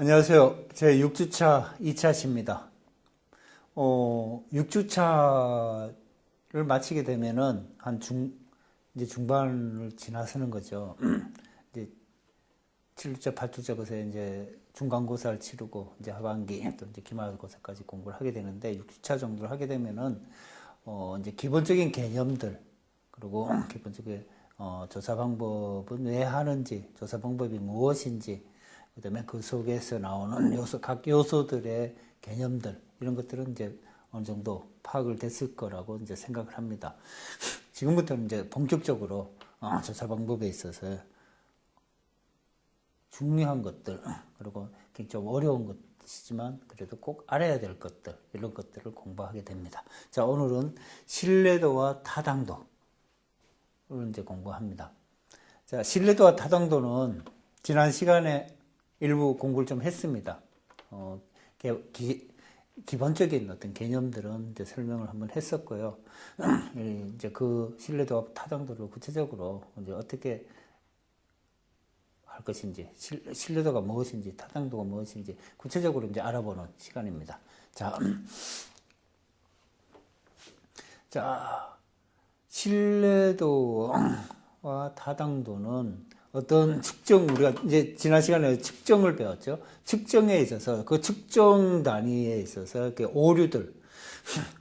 안녕하세요. 제 6주차 2차시입니다. 6주차를 마치게 되면은 이제 중반을 지나서는 거죠. 이제 7주차, 8주차 것에 이제 중간고사를 치르고 이제 하반기 또 이제 기말고사까지 공부를 하게 되는데 6주차 정도를 하게 되면은 이제 기본적인 개념들 그리고 기본적인 조사 방법은 왜 하는지, 조사 방법이 무엇인지, 그다음에 그 속에서 나오는 각 요소들의 개념들 이런 것들은 이제 어느 정도 파악을 됐을 거라고 이제 생각을 합니다. 지금부터는 이제 본격적으로 조사 방법에 있어서 중요한 것들 그리고 좀 어려운 것이지만 그래도 꼭 알아야 될 것들 이런 것들을 공부하게 됩니다. 자, 오늘은 신뢰도와 타당도를 이제 공부합니다. 자, 신뢰도와 타당도는 지난 시간에 일부 공부를 좀 했습니다. 기본적인 어떤 개념들은 이제 설명을 한번 했었고요. 이제 그 신뢰도와 타당도를 구체적으로 이제 어떻게 할 것인지, 신뢰도가 무엇인지, 타당도가 무엇인지 구체적으로 이제 알아보는 시간입니다. 자, 신뢰도와 타당도는 어떤 우리가 이제 지난 시간에 측정을 배웠죠. 측정에 있어서, 그 측정 단위에 있어서, 그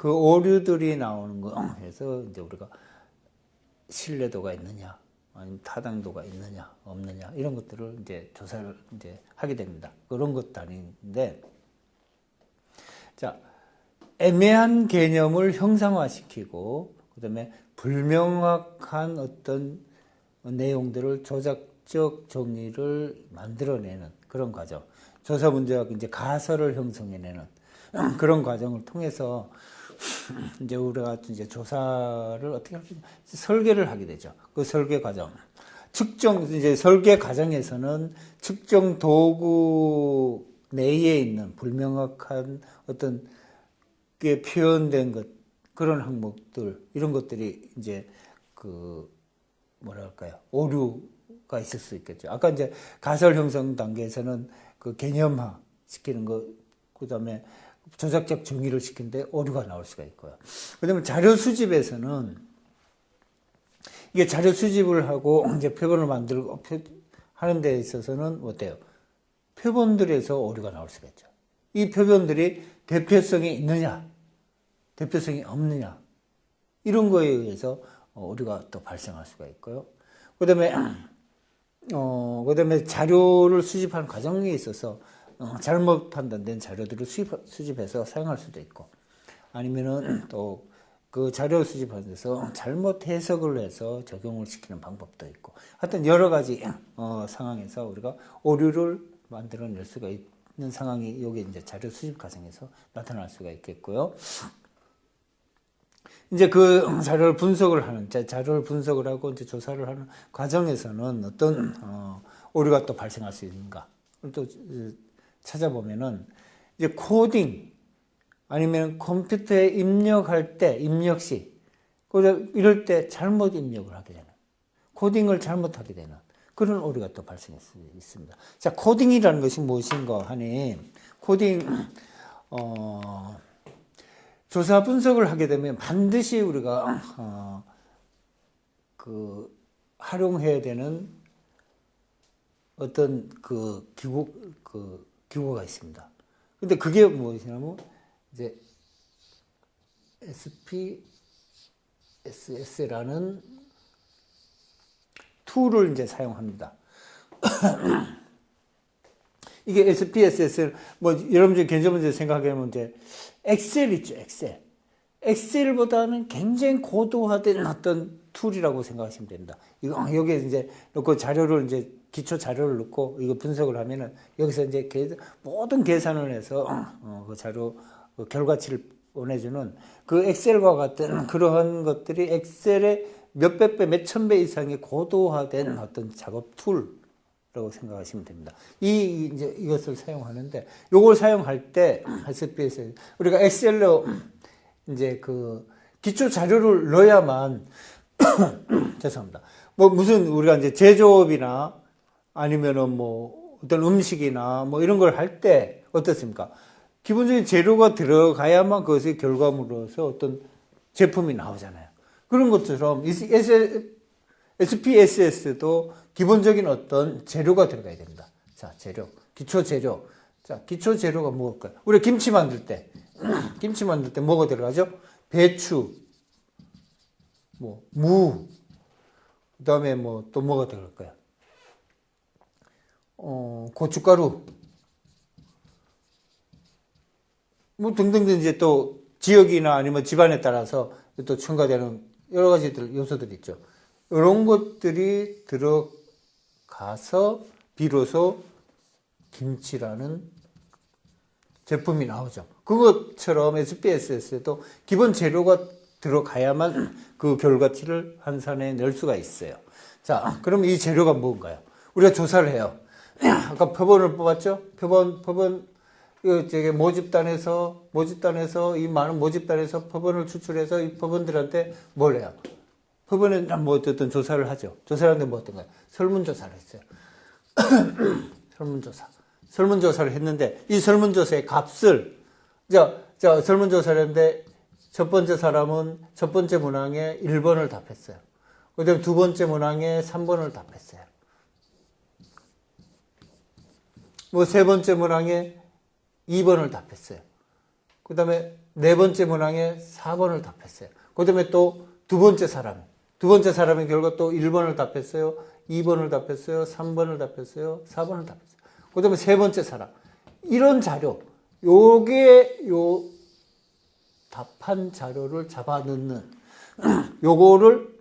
오류들이 나오는 거, 해서 이제 우리가 신뢰도가 있느냐, 아니면 타당도가 있느냐, 없느냐, 이런 것들을 이제 조사를 이제 하게 됩니다. 그런 것 단위인데, 자, 애매한 개념을 형상화시키고, 그 다음에 불명확한 어떤 내용들을 조작적 정의를 만들어내는 그런 과정. 조사 문제가 이제 가설을 형성해내는 그런 과정을 통해서 이제 우리가 이제 조사를 어떻게 할지 설계를 하게 되죠. 그 설계 과정. 이제 설계 과정에서는 측정 도구 내에 있는 불명확한 어떤 게 표현된 것, 그런 항목들, 이런 것들이 이제 오류가 있을 수 있겠죠. 아까 이제 가설 형성 단계에서는 그 개념화 시키는 거, 그 다음에 조작적 정의를 시키는데 오류가 나올 수가 있고요. 그 다음에 자료 수집에서는 이게 자료 수집을 하고 이제 표본을 만들고 하는 데 있어서는 어때요? 표본들에서 오류가 나올 수가 있죠. 이 표본들이 대표성이 있느냐, 대표성이 없느냐, 이런 거에 의해서 오류가 또 발생할 수가 있고요. 그 다음에 자료를 수집하는 과정에 있어서 잘못 판단된 자료들을 수집해서 사용할 수도 있고, 아니면은 또 그 자료 수집하는 데서 잘못 해석을 해서 적용을 시키는 방법도 있고, 하여튼 여러 가지 상황에서 우리가 오류를 만들어낼 수가 있는 상황이 여기 이제 자료 수집 과정에서 나타날 수가 있겠고요. 이제 그 자료를 분석을 하고 이제 조사를 하는 과정에서는 어떤 오류가 또 발생할 수 있는가 또 찾아보면은 이제 코딩 아니면 컴퓨터에 입력할 때 입력 시 이럴 때 잘못 입력을 하게 되는, 코딩을 잘못하게 되는 그런 오류가 또 발생할 수 있습니다. 자, 코딩이라는 것이 무엇인가 하니, 조사 분석을 하게 되면 반드시 우리가 활용해야 되는 어떤 기구가 있습니다. 근데 그게 무엇이냐면 이제 SPSS라는 툴을 이제 사용합니다. 이게 SPSS, 여러분들 개념문제 생각해보면 이제 엑셀 있죠, 엑셀. 엑셀보다는 굉장히 고도화된 어떤 툴이라고 생각하시면 됩니다. 여기에 이제 넣고 자료를 이제 기초 자료를 넣고 이거 분석을 하면은 여기서 이제 모든 계산을 해서 그 자료 결과치를 보내주는 그 엑셀과 같은 그러한 것들이 엑셀의 몇백 배, 몇천 배 이상의 고도화된 어떤 작업 툴이라고 생각하시면 됩니다. 이제 이것을 사용하는데, 요걸 사용할 때 SPSS 우리가 엑셀로 이제 그 기초 자료를 넣어야만 죄송합니다. 무슨 우리가 이제 제조업이나 아니면은 어떤 음식이나 뭐 이런 걸 할 때 어떻습니까? 기본적인 재료가 들어가야만 그것의 결과물로서 어떤 제품이 나오잖아요. 그런 것처럼 SPSS도 기본적인 어떤 재료가 들어가야 됩니다. 자, 재료, 기초 재료. 자, 기초 재료가 뭘까요? 우리 김치 만들 때 뭐가 들어가죠? 배추, 뭐 무, 그다음에 뭐 또 뭐가 들어갈까요? 고춧가루, 뭐 등등등 이제 또 지역이나 아니면 집안에 따라서 또 첨가되는 여러 가지 요소들이 있죠. 이런 것들이 들어가서 비로소 김치라는 제품이 나오죠. 그것처럼 SPSS에도 기본 재료가 들어가야만 그 결과치를 환산해 낼 수가 있어요. 자, 그럼 이 재료가 뭔가요? 우리가 조사를 해요. 아까 표본을 뽑았죠? 표본, 모집단에서 이 많은 모집단에서 표본을 추출해서 이 표본들한테 뭘 해요? 표본에 뭐 어떤 조사를 하죠. 조사를 하는데 뭐 어떤가요? 설문조사를 했어요. 설문조사를 했는데 이 설문조사의 값을 설문조사를 했는데 첫 번째 사람은 첫 번째 문항에 1번을 답했어요. 그 다음에 두 번째 문항에 3번을 답했어요. 뭐 세 번째 문항에 2번을 답했어요. 그 다음에 네 번째 문항에 4번을 답했어요. 그 다음에 또 두 번째 사람의 결과 또 1번을 답했어요. 2번을 답했어요. 3번을 답했어요. 4번을 답했어요. 그 다음에 세 번째 사람. 이런 자료, 요 답한 자료를 잡아 넣는, 요거를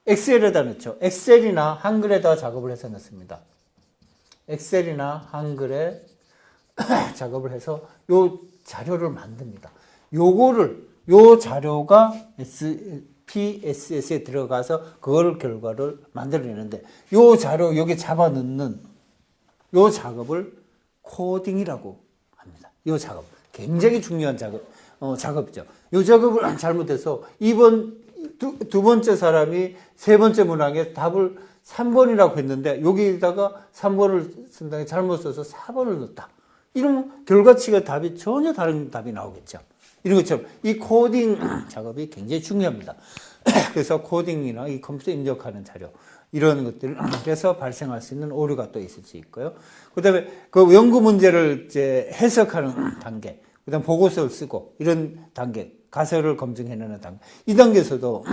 엑셀에다 넣죠. 엑셀이나 한글에다 작업을 해서 넣습니다. 엑셀이나 한글에 작업을 해서 요 자료를 만듭니다. 요 자료가 SPSS에 들어가서 그걸 결과를 만들어내는데 요 자료 여기 잡아 넣는 요 작업을 코딩이라고 합니다. 요 작업. 굉장히 중요한 작업이죠. 요 작업을 잘못해서 두 번째 사람이 세 번째 문항에 답을 3번이라고 했는데 여기다가 3번을 쓴다고 잘못 써서 4번을 넣었다. 이런 결과치가 전혀 다른 답이 나오겠죠. 이런 것처럼 이 코딩 작업이 굉장히 중요합니다. 그래서 코딩이나 이 컴퓨터 입력하는 자료 이런 것들에서 발생할 수 있는 오류가 또 있을 수 있고요. 그다음에 그 연구 문제를 이제 해석하는 단계, 그다음 보고서를 쓰고 이런 단계, 가설을 검증해내는 단계. 이 단계에서도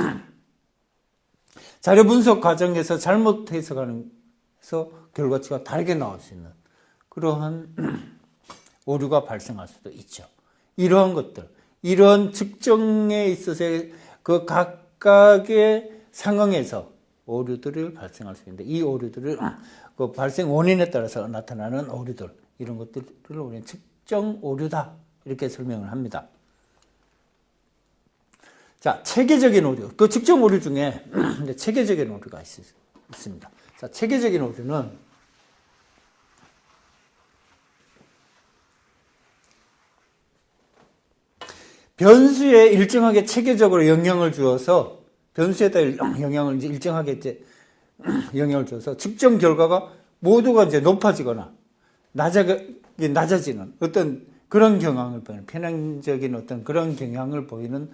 자료 분석 과정에서 잘못 해석하면서 결과치가 다르게 나올 수 있는 그러한 오류가 발생할 수도 있죠. 이러한 것들, 이런 측정에 있어서의 그 각각의 상황에서 오류들을 발생할 수 있는데 이 오류들을 그 발생 원인에 따라서 나타나는 오류들 이런 것들을 우리는 측정 오류다 이렇게 설명을 합니다. 자, 체계적인 오류. 그 측정 오류 중에 체계적인 오류가 있습니다. 자, 체계적인 오류는 변수에 일정하게 체계적으로 영향을 주어서 변수에다 영향을 이제 일정하게 이제 영향을 줘서 측정 결과가 모두가 이제 높아지거나 낮아지는 어떤 그런 경향을 보이는 편향적인 어떤 그런 경향을 보이는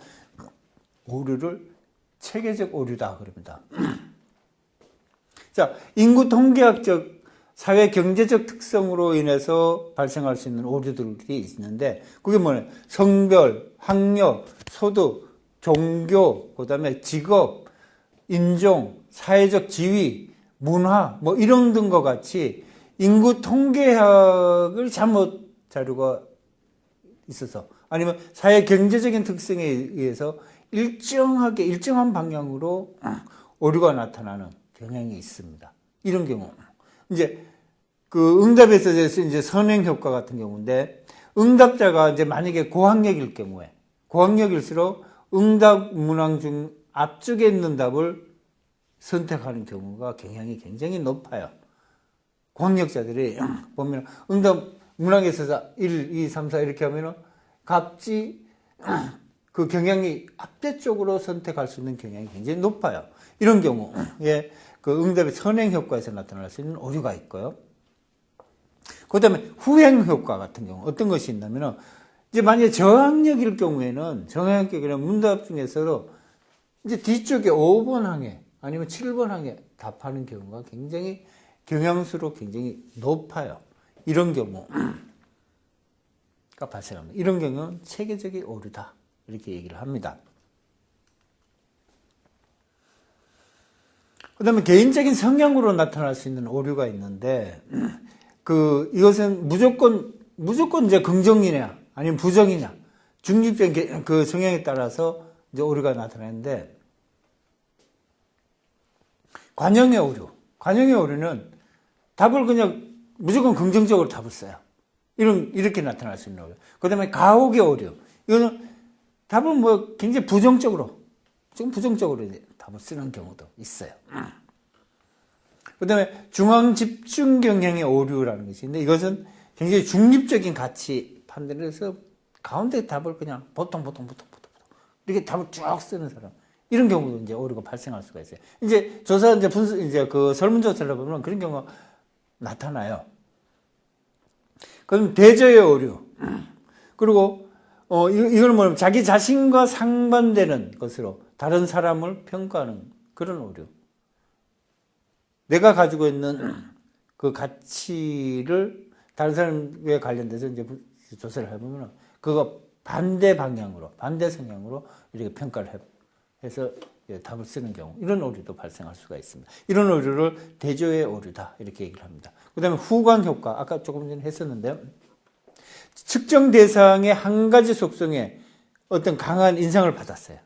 오류를 체계적 오류다 그럽니다. 자, 인구 통계학적 사회 경제적 특성으로 인해서 발생할 수 있는 오류들이 있는데 그게 뭐냐? 성별, 학력, 소득, 종교, 그다음에 직업, 인종, 사회적 지위, 문화 뭐 이런 등과 같이 인구 통계학을 잘못 자료가 있어서 아니면 사회 경제적인 특성에 의해서 일정한 방향으로 오류가 나타나는 경향이 있습니다. 이런 경우 이제 그 응답에서 이제 선행 효과 같은 경우인데 응답자가 이제 만약에 고학력일 경우에 고학력일수록 응답 문항 중 앞쪽에 있는 답을 선택하는 경우가 경향이 굉장히 높아요. 고학력자들이 보면 응답 문항에 있어서 1, 2, 3, 4 이렇게 하면은 값이 그 경향이 앞뒤 쪽으로 선택할 수 있는 경향이 굉장히 높아요. 이런 경우에 그 응답의 선행 효과에서 나타날 수 있는 오류가 있고요. 그 다음에 후행 효과 같은 경우 어떤 것이 있냐면은 이제 만약에 저항력일 경우에는 문답 중에서도 이제 뒤쪽에 5번 항에 아니면 7번 항에 답하는 경우가 굉장히 경향수로 굉장히 높아요. 이런 경우가 발생합니다. 이런 경우는 체계적인 오류다. 이렇게 얘기를 합니다. 그 다음에 개인적인 성향으로 나타날 수 있는 오류가 있는데, 이것은 무조건 이제 긍정이냐, 아니면 부정이냐, 중립적인 그 성향에 따라서 이제 오류가 나타나는데, 관형의 오류는 답을 그냥 무조건 긍정적으로 답을 써요. 이렇게 나타날 수 있는 오류. 그 다음에 가혹의 오류. 이거는 답은 뭐 굉장히 좀 부정적으로 이제 답을 쓰는 경우도 있어요. 그 다음에 중앙 집중 경향의 오류라는 것이 있는데 이것은 굉장히 중립적인 가치 판단을 해서 가운데 답을 그냥 보통 이렇게 답을 쭉 쓰는 사람. 이런 경우도 이제 오류가 발생할 수가 있어요. 이제 그 설문조사를 보면 그런 경우가 나타나요. 그럼 대저의 오류. 그리고, 이걸 뭐냐면 자기 자신과 상반되는 것으로 다른 사람을 평가하는 그런 오류. 내가 가지고 있는 그 가치를 다른 사람에 관련돼서 이제 조사를 해보면 그거 반대 성향으로 이렇게 평가를 해서 답을 쓰는 경우, 이런 오류도 발생할 수가 있습니다. 이런 오류를 대조의 오류다. 이렇게 얘기를 합니다. 그 다음에 후광 효과. 아까 조금 전에 했었는데요. 측정 대상의 한 가지 속성에 어떤 강한 인상을 받았어요.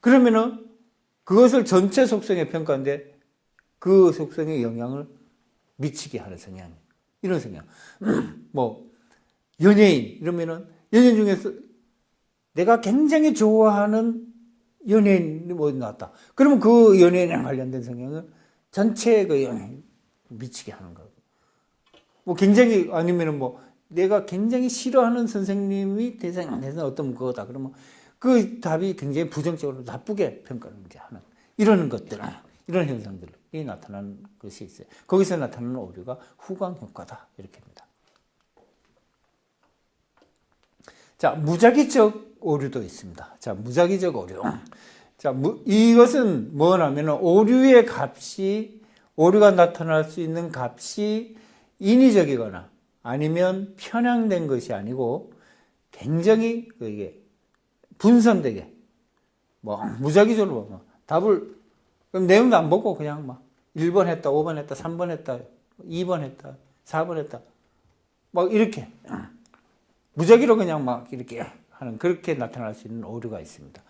그러면은 그것을 전체 속성에 평가하는데 그 속성에 영향을 미치게 하는 성향. 이런 성향. 뭐, 연예인. 이러면은 연예인 중에서 내가 굉장히 좋아하는 연예인이 뭐 나왔다. 그러면 그 연예인에 관련된 성향은 전체에 그 영향을 미치게 하는 거고. 뭐 굉장히, 아니면은 뭐, 내가 굉장히 싫어하는 선생님이 대상에서 어떤 거다. 그러면 그 답이 굉장히 부정적으로 나쁘게 평가를 하는 이런 것들, 이런 현상들이 나타나는 것이 있어요. 거기서 나타나는 오류가 후광 효과다. 이렇게 합니다. 자, 무작위적 오류도 있습니다. 자, 무작위적 오류. 자, 이것은 뭐냐면 오류가 나타날 수 있는 값이 인위적이거나 아니면 편향된 것이 아니고 굉장히 이게 분산되게 뭐 무작위적으로 답을 그럼 내용도 안 보고 그냥 막 1번 했다, 5번 했다, 3번 했다, 2번 했다, 4번 했다. 막 이렇게 무작위로 그냥 막 이렇게 하는 그렇게 나타날 수 있는 오류가 있습니다.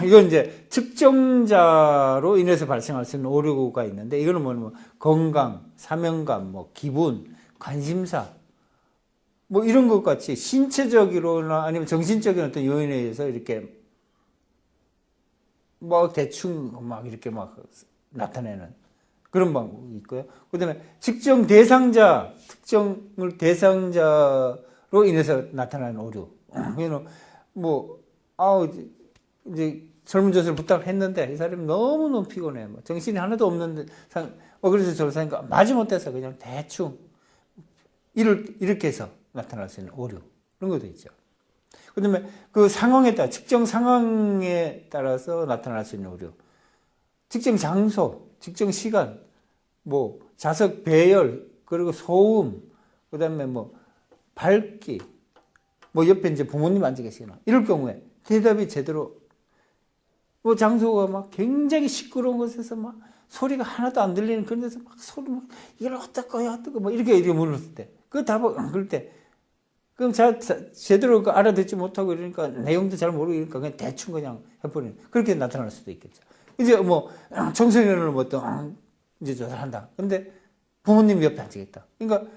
이건 이제 측정자로 인해서 발생할 수 있는 오류가 있는데 이거는 뭐냐면 건강, 사명감, 뭐 기분, 관심사 뭐 이런 것 같이 신체적으로나 아니면 정신적인 어떤 요인에 의해서 이렇게 뭐 대충 막 이렇게 막 나타내는 그런 방법이 있고요. 그 다음에 특정을 대상자로 인해서 나타나는 오류. 뭐, 이제 설문조사를 부탁을 했는데 이 사람이 너무너무 피곤해. 뭐 정신이 하나도 없는데, 그래서 조사하니까 마지못해서 그냥 대충 이렇게 해서 나타날 수 있는 오류. 그런 것도 있죠. 그 다음에 그 상황에 따라, 측정 상황에 따라서 나타날 수 있는 오류. 측정 장소, 측정 시간, 뭐, 좌석 배열, 그리고 소음, 그 다음에 뭐, 밝기, 뭐, 옆에 이제 부모님 앉아 계시거나, 이럴 경우에 대답이 제대로, 뭐, 장소가 막 굉장히 시끄러운 곳에서 막 소리가 하나도 안 들리는 그런 데서 막 소리 막, 이걸 어떡거야, 뭐, 이렇게 물었을 때, 그 답을, 그럴 때, 그럼 제대로 알아듣지 못하고 이러니까 내용도 잘 모르고 이러니까 그냥 대충 그냥 해버리는, 그렇게 나타날 수도 있겠죠. 이제 뭐, 청소년을 뭐 또, 이제 조사를 한다. 근데 부모님 옆에 앉아있다. 그러니까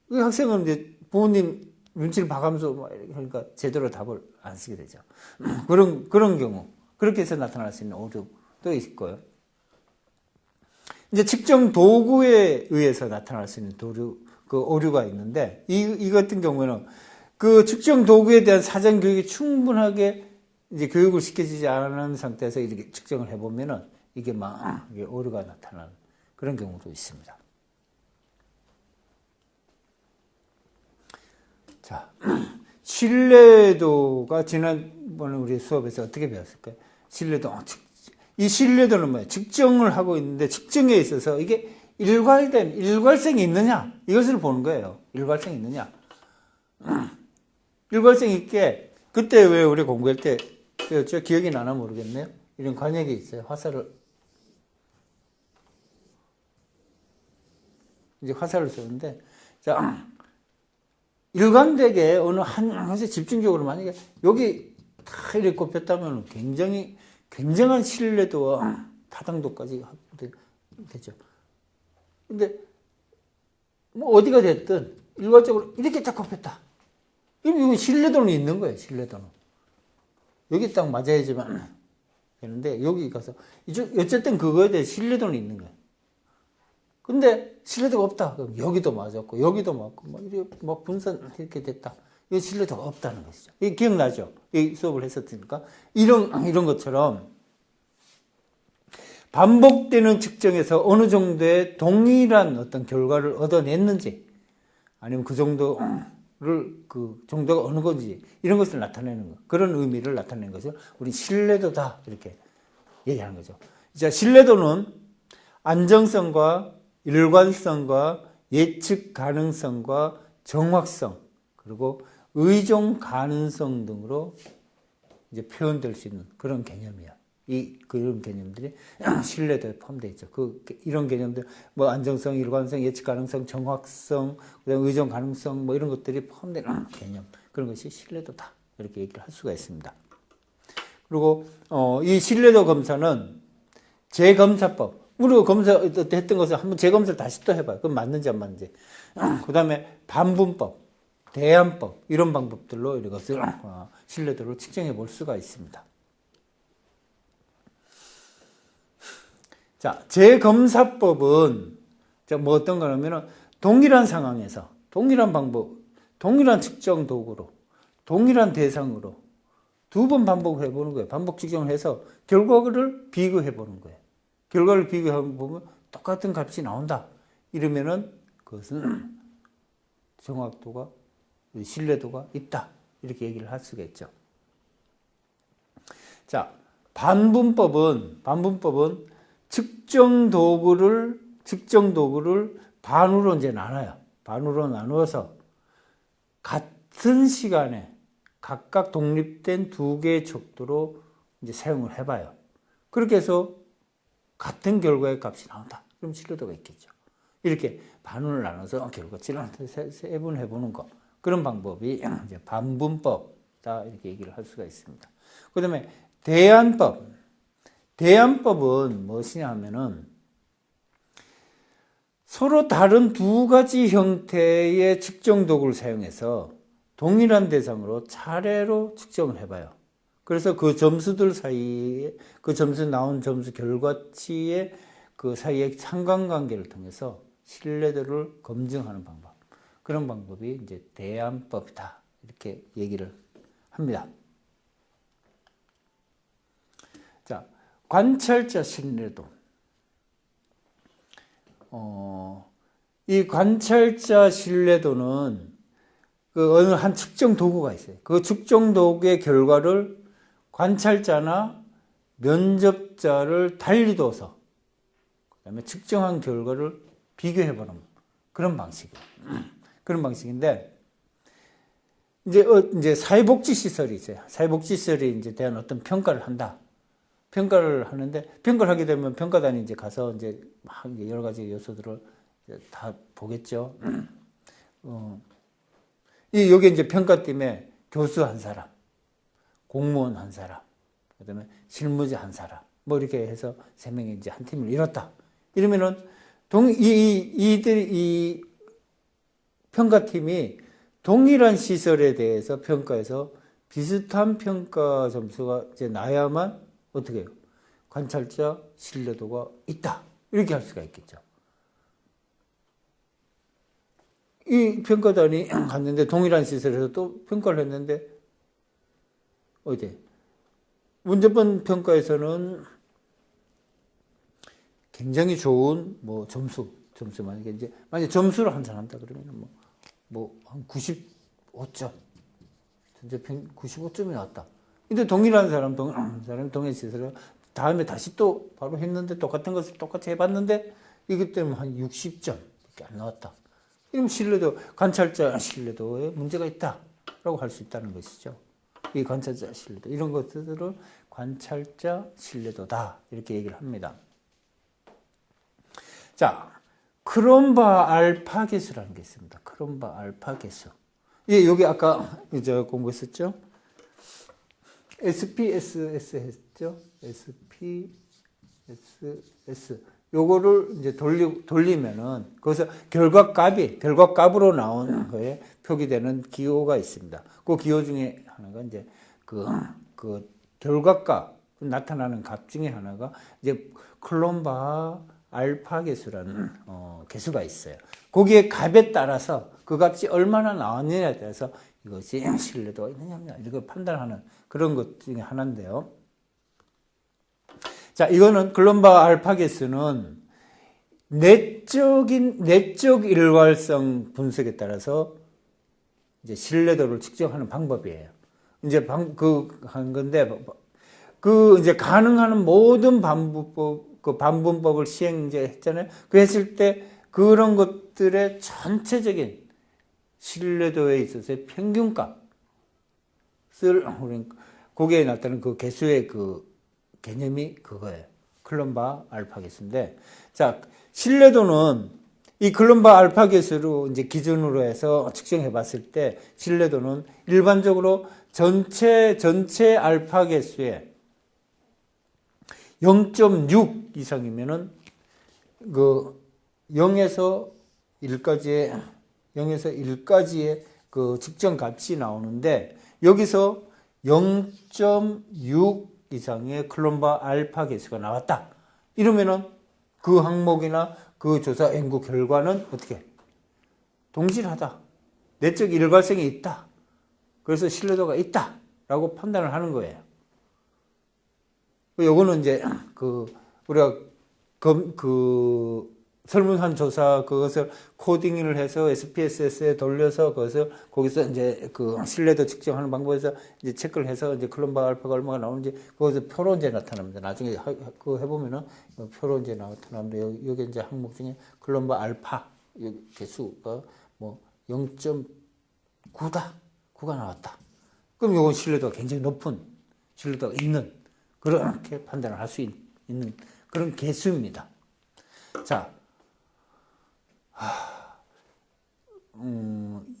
그 학생은 이제 부모님 눈치를 봐가면서 막 그러니까 제대로 답을 안 쓰게 되죠. 그런 경우. 그렇게 해서 나타날 수 있는 오류도 있고요. 이제 측정 도구에 의해서 나타날 수 있는 오류가 있는데, 이 같은 경우에는 그 측정 도구에 대한 사전 교육이 충분하게 이제 교육을 시켜주지 않은 상태에서 이렇게 측정을 해보면은 이게 오류가 나타나는 그런 경우도 있습니다. 자, 신뢰도가 지난번에 우리 수업에서 어떻게 배웠을까요? 신뢰도. 이 신뢰도는 뭐예요? 측정을 하고 있는데 측정에 있어서 이게 일괄성이 있느냐? 이것을 보는 거예요. 일괄성이 있느냐? 일괄성 있게, 그때 왜 우리 공부할 때 배웠죠? 기억이 나나 모르겠네요. 이런 관역이 있어요. 화살을 쏘는데, 자, 일관되게 어느 한 곳에 집중적으로 만약에 여기 다 이렇게 꼽혔다면 굉장한 신뢰도와 타당도까지 확보되죠. 근데 뭐 어디가 됐든 일괄적으로 이렇게 딱 꼽혔다. 이거 신뢰도는 있는 거예요. 신뢰도는. 여기 딱 맞아야지만 되는데 여기 가서 어쨌든 그거에 대해 신뢰도는 있는 거예요. 근데 신뢰도가 없다. 그럼 여기도 맞았고 여기도 맞고 막 이렇게 막 분산 이렇게 됐다. 이 신뢰도가 없다는 것이죠. 이 기억나죠? 이 수업을 했었으니까 이런 것처럼 반복되는 측정에서 어느 정도의 동일한 어떤 결과를 얻어냈는지 아니면 그 정도가 어느 건지 이런 것을 나타내는 거. 그런 의미를 나타내는 것을 우리 신뢰도다 이렇게 얘기하는 거죠. 자, 신뢰도는 안정성과 일관성과 예측 가능성과 정확성 그리고 의존 가능성 등으로 이제 표현될 수 있는 그런 개념이야. 그런 개념들이 신뢰도에 포함되어 있죠. 이런 개념들, 뭐 안정성, 일관성, 예측 가능성, 정확성, 그다음에 의존 가능성, 뭐 이런 것들이 포함되는 개념. 그런 것이 신뢰도다. 이렇게 얘기를 할 수가 있습니다. 그리고, 이 신뢰도 검사는 재검사법. 우리가 했던 것을 한번 재검사를 다시 또 해봐요. 그럼 맞는지 안 맞는지. 그 다음에 반분법, 대안법, 이런 방법들로 이것을, 신뢰도를 측정해 볼 수가 있습니다. 자, 재검사법은 뭐 어떤 거냐면은 동일한 상황에서 동일한 방법, 동일한 측정 도구로 동일한 대상으로 두 번 반복을 해보는 거예요. 반복 측정을 해서 결과를 비교해 보는 거예요. 결과를 비교해 보면 똑같은 값이 나온다. 이러면은 그것은 정확도가, 신뢰도가 있다. 이렇게 얘기를 할 수가 있죠. 자, 반분법은 측정 도구를 반으로 이제 나눠요. 반으로 나누어서 같은 시간에 각각 독립된 두 개의 척도로 이제 사용을 해봐요. 그렇게 해서 같은 결과의 값이 나온다. 그럼 신뢰도가 있겠죠. 이렇게 반으로 나눠서 결과치를 세분해보는 거. 그런 방법이 이제 반분법이다. 이렇게 얘기를 할 수가 있습니다. 그 다음에 대안법은 무엇이냐 하면은 서로 다른 두 가지 형태의 측정 도구를 사용해서 동일한 대상으로 차례로 측정을 해봐요. 그래서 그 점수들 사이에, 그 점수 나온 점수 결과치의 그 사이의 상관관계를 통해서 신뢰도를 검증하는 방법. 그런 방법이 이제 대안법이다. 이렇게 얘기를 합니다. 자, 관찰자 신뢰도. 이 관찰자 신뢰도는 그 어느 한 측정 도구가 있어요. 그 측정 도구의 결과를 관찰자나 면접자를 달리 둬서 그다음에 측정한 결과를 비교해 보는 그런 방식이에요. 그런 방식인데 이제 사회복지 시설이 있어요. 사회복지 시설이 이제 대한 어떤 평가를 한다. 평가를 하는데 평가를 하게 되면 평가단이 이제 가서 이제 막 여러 가지 요소들을 다 보겠죠. 여기 이제 평가팀에 교수 한 사람, 공무원 한 사람, 그다음에 실무자 한 사람, 뭐 이렇게 해서 세 명이 이제 한 팀을 이뤘다. 이러면은 이 평가팀이 동일한 시설에 대해서 평가해서 비슷한 평가 점수가 이제 나야만 어떻게 해요? 관찰자 신뢰도가 있다. 이렇게 할 수가 있겠죠. 이 평가단이 갔는데 동일한 시설에서 또 평가를 했는데 어디? 문제번 평가에서는 굉장히 좋은 뭐 점수 만약에 점수를 한산한다 그러면 뭐 한 95점. 전체평균 95점이 나왔다. 근데 동일한 사람이 동일시설을 다음에 다시 또 바로 했는데 똑같은 것을 똑같이 해봤는데 이것 때문에 한 60점밖에 안 나왔다. 그럼 신뢰도, 관찰자 신뢰도에 문제가 있다라고 할 수 있다는 것이죠. 이 관찰자 신뢰도, 이런 것들을 관찰자 신뢰도다. 이렇게 얘기를 합니다. 자, 크롬바 알파 계수라는 게 있습니다. 크롬바 알파 계수. 예, 여기 아까 이제 공부했었죠? SPSS 했죠? SPSS. 요거를 이제 돌리면은, 거기서 결과값으로 나온 거에 표기되는 기호가 있습니다. 그 기호 중에 하나가 이제 그 결과값, 나타나는 값 중에 하나가 이제 클롬바 알파 계수라는 계수가 있어요. 거기에 값에 따라서 그 값이 얼마나 나왔느냐에 따라서 이것이 신뢰도가 있느냐, 이걸 판단하는 그런 것 중에 하나인데요. 자, 이거는 클롬바 알파 계수는 내적 일괄성 분석에 따라서 이제 신뢰도를 측정하는 방법이에요. 이제 한 건데, 이제 가능한 모든 반분법을 이제 했잖아요. 그 했을 때 그런 것들의 전체적인 신뢰도에 있어서의 평균값을, 거기에 나타나는 그 계수의 그 개념이 그거예요. 클롬바 알파 계수인데, 자, 신뢰도는 이 클롬바 알파 계수로 이제 기준으로 해서 측정해 봤을 때 신뢰도는 일반적으로 전체 알파 계수의 0.6 이상이면은 그 0에서 1까지의 그 측정 값이 나오는데, 여기서 0.6 이상의 클롬바 알파 계수가 나왔다. 이러면은 그 항목이나 그 조사 연구 결과는 어떻게? 동질하다. 내적 일관성이 있다. 그래서 신뢰도가 있다. 라고 판단을 하는 거예요. 요거는 이제 우리가 설문한 조사 그것을 코딩을 해서 SPSS에 돌려서 거기서 이제 그 신뢰도 측정하는 방법에서 이제 체크를 해서 이제 클롬바 알파가 얼마가 나오는지 거기서 표로 이제 나타납니다. 나중에 그거 해보면은 표로 이제 나타나는데 여기 이제 항목 중에 클롬바 알파 개수가 뭐 0.9다. 9가 나왔다. 그럼 요건 신뢰도가 굉장히 높은 신뢰도가 있는 그렇게 판단을 할 수 있는 그런 개수입니다. 자,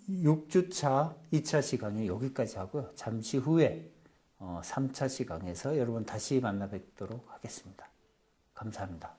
6주차 2차 시간은 여기까지 하고요. 잠시 후에 3차 시간에서 여러분 다시 만나 뵙도록 하겠습니다. 감사합니다.